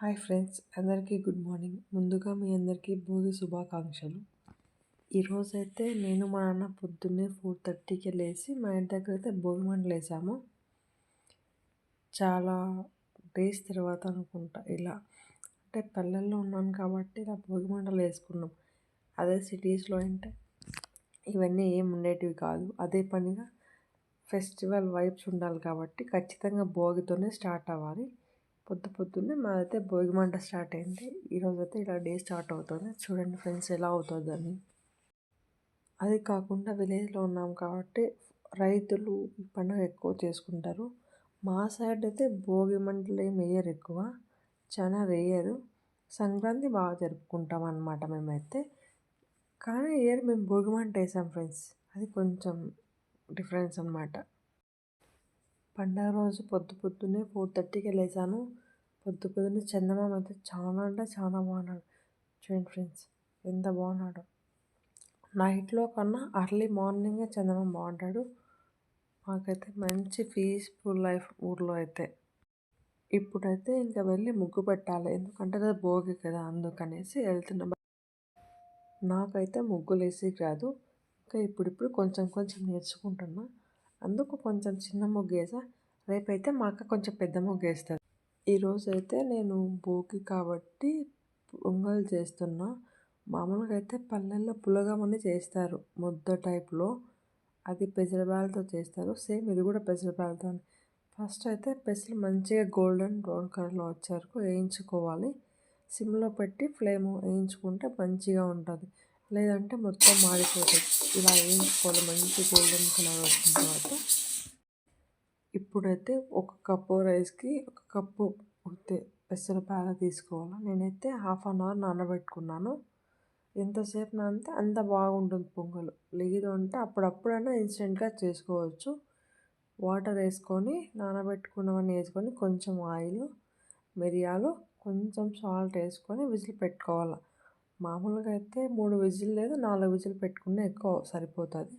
Hi friends, అందరికీ good morning. ముందుగా మీ అందరికీ భోగి శుభాకాంక్షలు. ఈరోజైతే నేను మా నాన్న పొద్దున్నే 4:30కి లేచి మా ఇంటి దగ్గర అయితే భోగి మంటలు వేసాము. చాలా డేస్ తర్వాత అనుకుంటా ఇలా, అంటే పల్లెల్లో ఉన్నాను కాబట్టి ఇలా భోగి మంటలు వేసుకున్నాం. అదే సిటీస్లో అంటే ఇవన్నీ ఏం ఉండేటివి కాదు. అదే పనిగా ఫెస్టివల్ వైబ్స్ ఉండాలి కాబట్టి ఖచ్చితంగా భోగితోనే స్టార్ట్ అవ్వాలి. పొద్దున్నే మాదైతే భోగి మంట స్టార్ట్ అయింది. ఈరోజైతే ఇలా డే స్టార్ట్ అవుతుంది. చూడండి ఫ్రెండ్స్ ఎలా అవుతుందని. అది కాకుండా విలేజ్లో ఉన్నాం కాబట్టి రైతులు ఈ పండుగ ఎక్కువ చేసుకుంటారు. మా సైడ్ అయితే భోగి మంటలు ఏమి వేయరు, ఎక్కువ చాలా రేయరు. సంక్రాంతి బాగా జరుపుకుంటాం అన్నమాట మేమైతే. కానీ ఇయర్ మేము భోగి మంట వేసాం ఫ్రెండ్స్. అది కొంచెం డిఫరెన్స్ అన్నమాట. పండగ రోజు పొద్దున్నే 4:30కి లేచాను. పొద్దున్నే చందమామ అయితే చాలా అంటే చాలా బాగున్నాడు. చూడండి ఫ్రెండ్స్ ఎంత బాగున్నాడు. నైట్లో కన్నా అర్లీ మార్నింగే చందమామ బాగుంటాడు. మాకైతే మంచి పీస్ఫుల్ లైఫ్ ఊర్లో అయితే. ఇప్పుడైతే ఇంకా వెళ్ళి ముగ్గు పెట్టాలి, ఎందుకంటే అది భోగి కదా, అందుకనేసి వెళ్తున్నాం. నాకైతే ముగ్గులు వేసేకి రాదు, ఇంకా ఇప్పుడిప్పుడు కొంచెం నేర్చుకుంటున్నా. అందుకు కొంచెం చిన్న ముగ్గు వేసా. రేపైతే మా అక్క కొంచెం పెద్ద ముగ్గు వేస్తుంది. ఈరోజు అయితే నేను భోగి కాబట్టి పొంగల్ చేస్తున్నా. మామూలుగా అయితే పల్లెల్లో పులగం అని చేస్తారు ముద్ద టైప్లో, అది పెసరబ్యాళ్ళతో చేస్తారు. సేమ్ ఇది కూడా పెసరబ్యాళ్ళతో. ఫస్ట్ అయితే పెసలు మంచిగా గోల్డెన్ బ్రౌన్ కలర్లో వచ్చే వరకు వేయించుకోవాలి. సిమ్లో పెట్టి ఫ్లేమ్ వేయించుకుంటే మంచిగా ఉంటుంది, లేదంటే మొత్తం మాడిపోతుంది. ఇలా వేయించుకోవాలి, మంచి గోల్డెన్ కలర్ వచ్చిన తర్వాత. ఇప్పుడైతే ఒక కప్పు రైస్కి ఒక కప్పు పెసరబ్యాళ్ళు తీసుకోవాలి. నేనైతే 1/2 అవర్ నానబెట్టుకున్నాను. ఎంతసేపు నానితే అంత బాగుంటుంది పొంగల్. లేదు అంటే అప్పుడప్పుడైనా ఇన్స్టెంట్గా చేసుకోవచ్చు. వాటర్ వేసుకొని నానబెట్టుకున్నవన్నీ వేసుకొని కొంచెం ఆయిల్, మిరియాలు, కొంచెం సాల్ట్ వేసుకొని విజిల్ పెట్టుకోవాలి. మామూలుగా అయితే 3 విజిల్ లేదు 4 విజిల్ పెట్టుకున్నా ఎక్కువ సరిపోతుంది.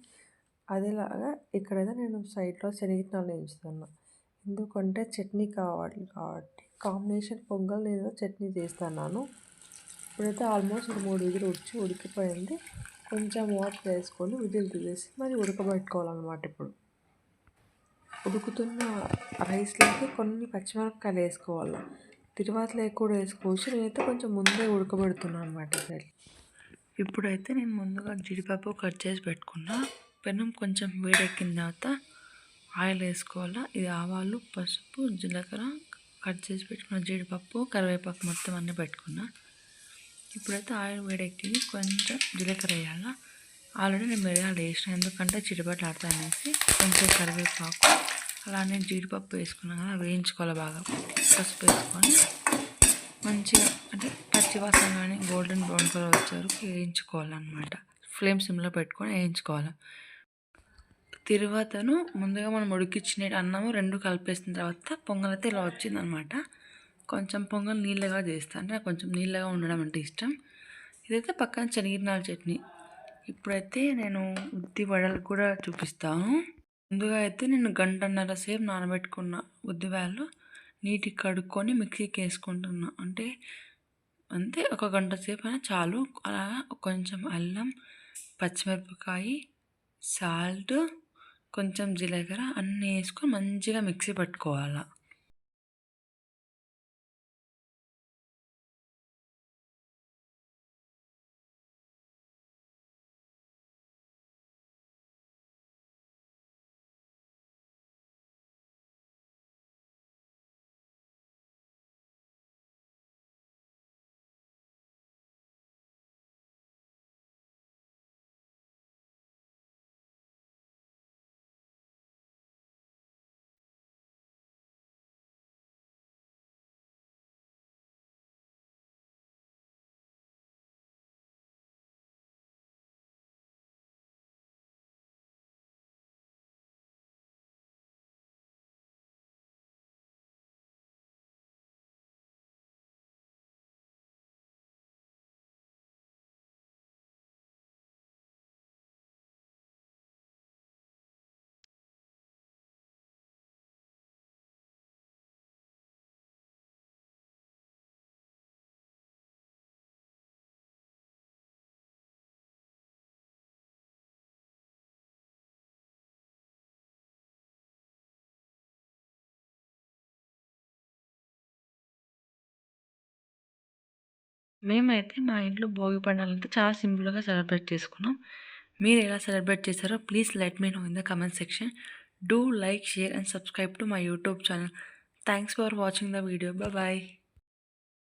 అదేలాగా ఇక్కడైతే నేను సైడ్లో శనగనాలు వేయించుతున్నా, ఎందుకంటే చట్నీ కావాలి కాబట్టి కాంబినేషన్ పొంగల్ నేను చట్నీ చేస్తున్నాను. ఇప్పుడైతే ఆల్మోస్ట్ 3 విజిల్ ఉడికిపోయింది. కొంచెం వాటర్ వేసుకొని విజిల్ తీసేసి మరి ఉడకబెట్టుకోవాలన్నమాట. ఇప్పుడు ఉడుకుతున్న రైస్లోకి కొన్ని పచ్చిమిరపకాయలు వేసుకోవాలి. తిరువాతలో కూడా వేసుకోవచ్చు, నేనైతే కొంచెం ముందే ఉడకబెడుతున్నాను అన్నమాట. ఇప్పుడైతే నేను ముందుగా జీడిపప్పు కట్ చేసి పెట్టుకున్నా. పెనం కొంచెం వేడెక్కిన తర్వాత ఆయిల్ వేసుకోవాలా. ఇది ఆవాలు, పసుపు, జీలకర్ర, కట్ చేసి పెట్టుకున్న జీడిపప్పు, కరివేపాకు మొత్తం అన్నీ పెట్టుకున్నా. ఇప్పుడైతే ఆయిల్ వేడెక్కింది, కొంచెం జీలకర్ర వేయాలా. ఆల్రెడీ నేను మిరియాలు వేసిన, ఎందుకంటే చిటపట్లు ఆడతాయి అనేసి. కొంచెం కరివేపాకు, అలానే జీడిపప్పు వేసుకున్నాను కదా, వేయించుకోవాలి బాగా. పసుపు వేసుకొని మంచిగా అంటే పచ్చి వాసన కానీ గోల్డెన్ బ్రౌన్ కలర్ వచ్చే వరకు వేయించుకోవాలన్నమాట. ఫ్లేమ్ సిమ్లో పెట్టుకొని వేయించుకోవాలి. తిరువాతను ముందుగా మనం ఉడికించిన అన్నము రెండు కలిపేసిన తర్వాత పొంగల్ అయితే ఇలా వచ్చిందనమాట. కొంచెం పొంగల్ నీళ్ళగా చేస్తాను, అంటే నాకు కొంచెం నీళ్ళగా ఉండడం అంటే ఇష్టం. ఇదైతే పక్కన శనగనాల చట్నీ. ఇప్పుడైతే నేను ఉద్ది వడలు కూడా చూపిస్తాను. ముందుగా అయితే నేను 1.5 గంట సేపు నానబెట్టుకున్న ఉద్దివడలు నీటికి కడుక్కొని మిక్సీకి వేసుకుంటున్నా. అంటే అంతే, 1 గంట సేపు అయినా చాలు. అలా కొంచెం అల్లం, పచ్చిమిరపకాయ, సాల్ట్, కొంచెం జీలకర్ర అన్నీ వేసుకొని మంచిగా మిక్సీ పట్టుకోవాలి. మేమైతే మా ఇంట్లో భోగి పండుగలంతా చాలా సింపుల్‌గా సెలబ్రేట్ చేసుకున్నాం. మీరు ఎలా సెలబ్రేట్ చేశారో please let me know in the comment section. Do like, share and subscribe to my YouTube channel. Thanks for watching the video. Bye.